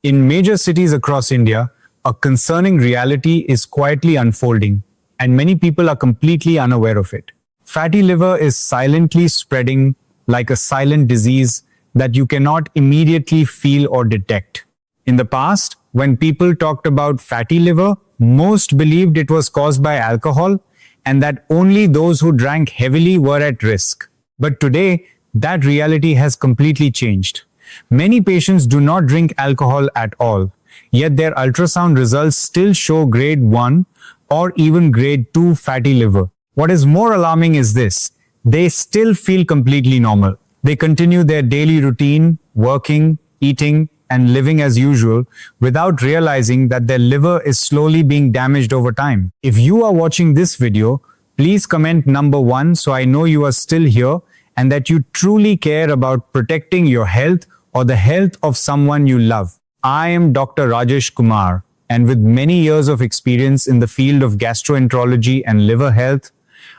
In major cities across India, a concerning reality is quietly unfolding, and many people are completely unaware of it. Fatty liver is silently spreading like a silent disease that you cannot immediately feel or detect. In the past, when people talked about fatty liver, most believed it was caused by alcohol and that only those who drank heavily were at risk. But today, that reality has completely changed. Many patients do not drink alcohol at all, yet their ultrasound results still show grade 1 or even grade 2 fatty liver. What is more alarming is this: they still feel completely normal. They continue their daily routine, working, eating, and living as usual without realizing that their liver is slowly being damaged over time. If you are watching this video, please comment number 1 so I know you are still here and that you truly care about protecting your health or the health of someone you love. I am Dr. Rajesh Kumar, and with many years of experience in the field of gastroenterology and liver health,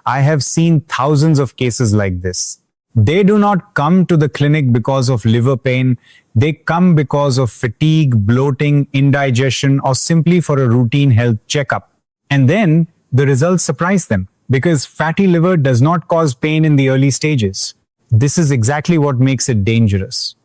I have seen thousands of cases like this. They do not come to the clinic because of liver pain. They come because of fatigue, bloating, indigestion, or simply for a routine health checkup. And then the results surprise them because fatty liver does not cause pain in the early stages. This is exactly what makes it dangerous.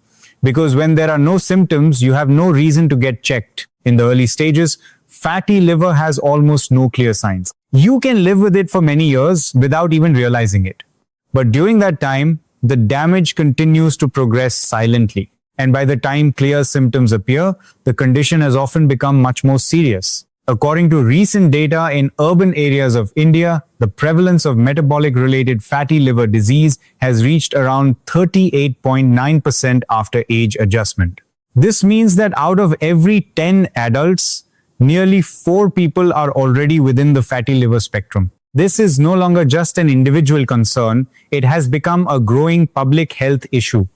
Because when there are no symptoms, you have no reason to get checked. In the early stages, fatty liver has almost no clear signs. You can live with it for many years without even realizing it. But during that time, the damage continues to progress silently. And by the time clear symptoms appear, the condition has often become much more serious. According to recent data in urban areas of India, the prevalence of metabolic-related fatty liver disease has reached around 38.9% after age adjustment. This means that out of every 10 adults, nearly 4 people are already within the fatty liver spectrum. This is no longer just an individual concern, it has become a growing public health issue.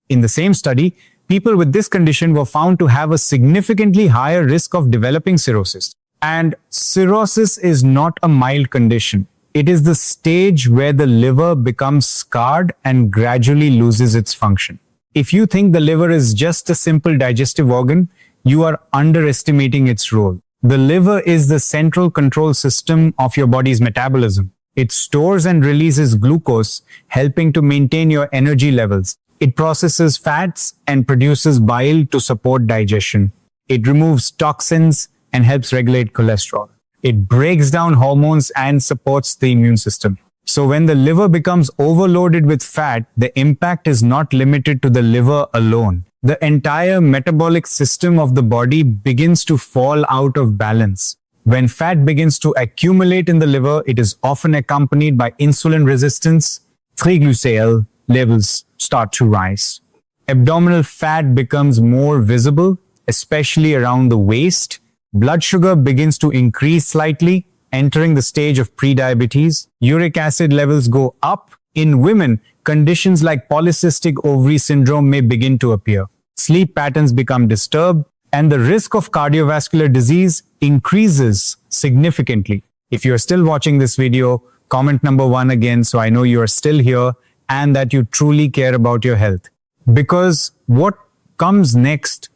In the same study, people with this condition were found to have a significantly higher risk of developing cirrhosis. And cirrhosis is not a mild condition. It is the stage where the liver becomes scarred and gradually loses its function. If you think the liver is just a simple digestive organ, you are underestimating its role. The liver is the central control system of your body's metabolism. It stores and releases glucose, helping to maintain your energy levels. It processes fats and produces bile to support digestion. It removes toxins and helps regulate cholesterol. It breaks down hormones and supports the immune system. So when the liver becomes overloaded with fat, the impact is not limited to the liver alone. The entire metabolic system of the body begins to fall out of balance. When fat begins to accumulate in the liver, it is often accompanied by insulin resistance. Triglyceride levels start to rise. Abdominal fat becomes more visible, especially around the waist. Blood sugar begins to increase slightly, entering the stage of prediabetes. Uric acid levels go up. In women, conditions like polycystic ovary syndrome may begin to appear. Sleep patterns become disturbed, and the risk of cardiovascular disease increases significantly. If you are still watching this video, comment number 1 again so I know you are still here and that you truly care about your health. Because what comes next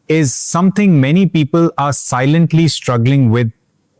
is something many people are silently struggling with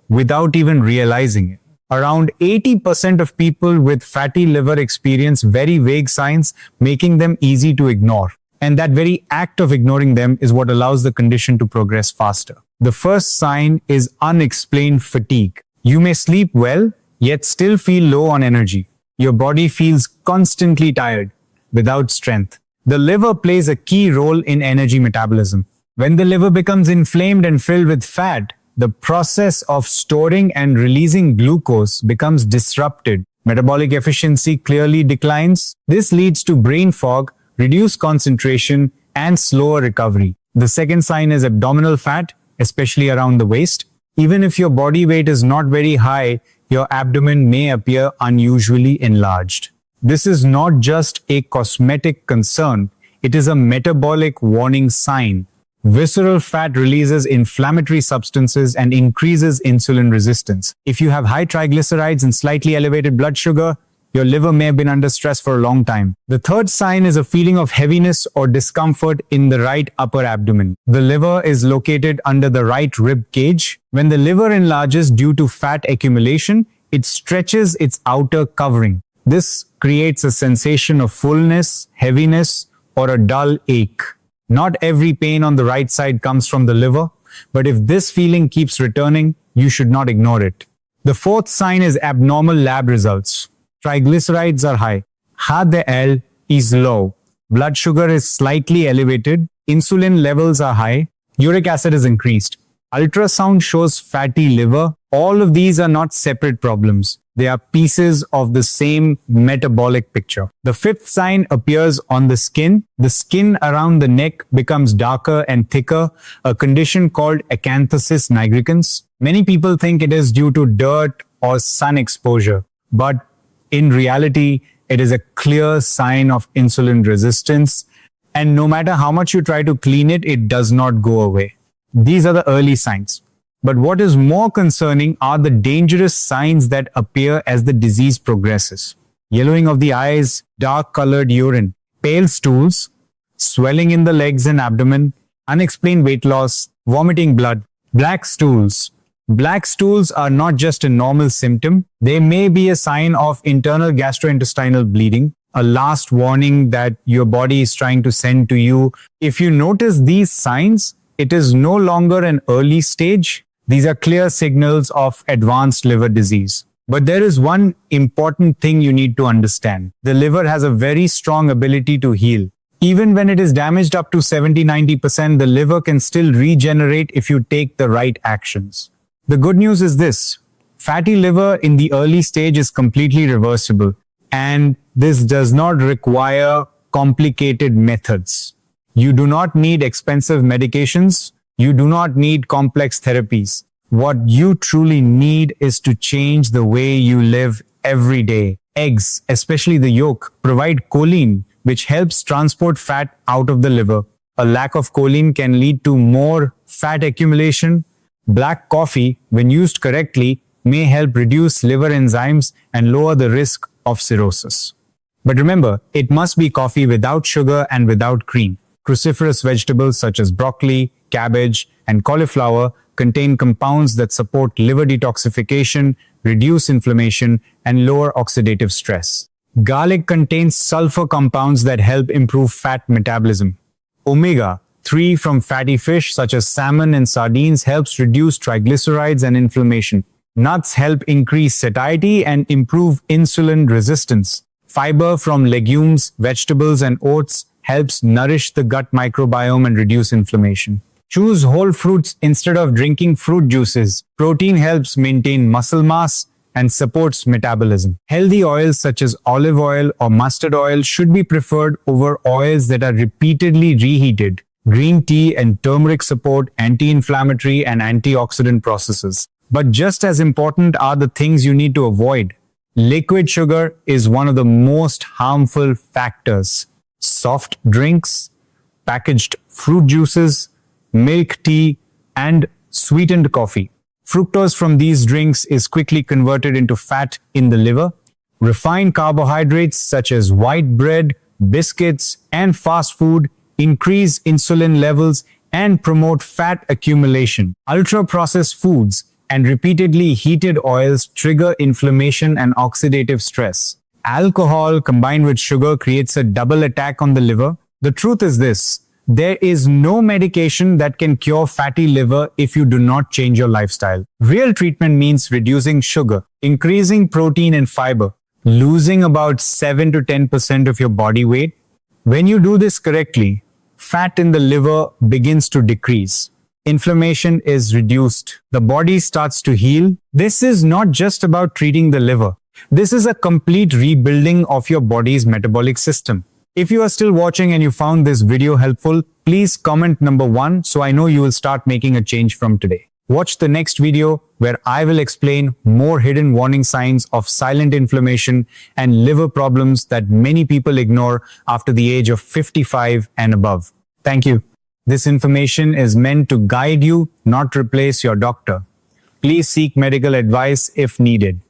without even realizing it. Around 80% of people with fatty liver experience very vague signs, making them easy to ignore. And that very act of ignoring them is what allows the condition to progress faster. The first sign is unexplained fatigue. You may sleep well, yet still feel low on energy. Your body feels constantly tired, without strength. The liver plays a key role in energy metabolism. When the liver becomes inflamed and filled with fat, the process of storing and releasing glucose becomes disrupted. Metabolic efficiency clearly declines. This leads to brain fog, reduced concentration, and slower recovery. The second sign is abdominal fat, especially around the waist. Even if your body weight is not very high, your abdomen may appear unusually enlarged. This is not just a cosmetic concern, it is a metabolic warning sign. Visceral fat releases inflammatory substances and increases insulin resistance. If you have high triglycerides and slightly elevated blood sugar, Your liver may have been under stress for a long time. The third sign is a feeling of heaviness or discomfort in the right upper abdomen. The liver is located under the right rib cage. When the liver enlarges due to fat accumulation, it stretches its outer covering. This creates a sensation of fullness, heaviness, or a dull ache. Not every pain on the right side comes from the liver, but if this feeling keeps returning, you should not ignore it. The fourth sign is abnormal lab results. Triglycerides are high. HDL is low. Blood sugar is slightly elevated. Insulin levels are high. Uric acid is increased. Ultrasound shows fatty liver. All of these are not separate problems. They are pieces of the same metabolic picture. The fifth sign appears on the skin. The skin around the neck becomes darker and thicker, a condition called acanthosis nigricans. Many people think it is due to dirt or sun exposure, but in reality, it is a clear sign of insulin resistance, and no matter how much you try to clean it, it does not go away. These are the early signs. But what is more concerning are the dangerous signs that appear as the disease progresses. Yellowing of the eyes, dark-colored urine, pale stools, swelling in the legs and abdomen, unexplained weight loss, vomiting blood, black stools. Black stools are not just a normal symptom. They may be a sign of internal gastrointestinal bleeding, a last warning that your body is trying to send to you. If you notice these signs, it is no longer an early stage. These are clear signals of advanced liver disease. But there is one important thing you need to understand. The liver has a very strong ability to heal. Even when it is damaged up to 70-90%, the liver can still regenerate if you take the right actions. The good news is this: fatty liver in the early stage is completely reversible, and this does not require complicated methods. You do not need expensive medications. You do not need complex therapies. What you truly need is to change the way you live every day. Eggs, especially the yolk, provide choline, which helps transport fat out of the liver. A lack of choline can lead to more fat accumulation. Black coffee, when used correctly, may help reduce liver enzymes and lower the risk of cirrhosis. But remember, it must be coffee without sugar and without cream. Cruciferous vegetables such as broccoli, cabbage, and cauliflower contain compounds that support liver detoxification, reduce inflammation, and lower oxidative stress. Garlic contains sulfur compounds that help improve fat metabolism. Omega-3 from fatty fish such as salmon and sardines helps reduce triglycerides and inflammation. Nuts help increase satiety and improve insulin resistance. Fiber from legumes, vegetables, and oats helps nourish the gut microbiome and reduce inflammation. Choose whole fruits instead of drinking fruit juices. Protein helps maintain muscle mass and supports metabolism. Healthy oils such as olive oil or mustard oil should be preferred over oils that are repeatedly reheated. Green tea and turmeric support anti-inflammatory and antioxidant processes. But just as important are the things you need to avoid. Liquid sugar is one of the most harmful factors. Soft drinks, packaged fruit juices, milk tea, and sweetened coffee. Fructose from these drinks is quickly converted into fat in the liver. Refined carbohydrates such as white bread, biscuits, and fast food increase insulin levels and promote fat accumulation. Ultra-processed foods and repeatedly heated oils trigger inflammation and oxidative stress. Alcohol combined with sugar creates a double attack on the liver. The truth is this: there is no medication that can cure fatty liver if you do not change your lifestyle. Real treatment means reducing sugar, increasing protein and fiber, losing about 7 to 10% of your body weight. When you do this correctly, fat in the liver begins to decrease. Inflammation is reduced. The body starts to heal. This is not just about treating the liver. This is a complete rebuilding of your body's metabolic system. If you are still watching and you found this video helpful, please comment number 1 so I know you will start making a change from today. Watch the next video where I will explain more hidden warning signs of silent inflammation and liver problems that many people ignore after the age of 55 and above. Thank you. This information is meant to guide you, not replace your doctor. Please seek medical advice if needed.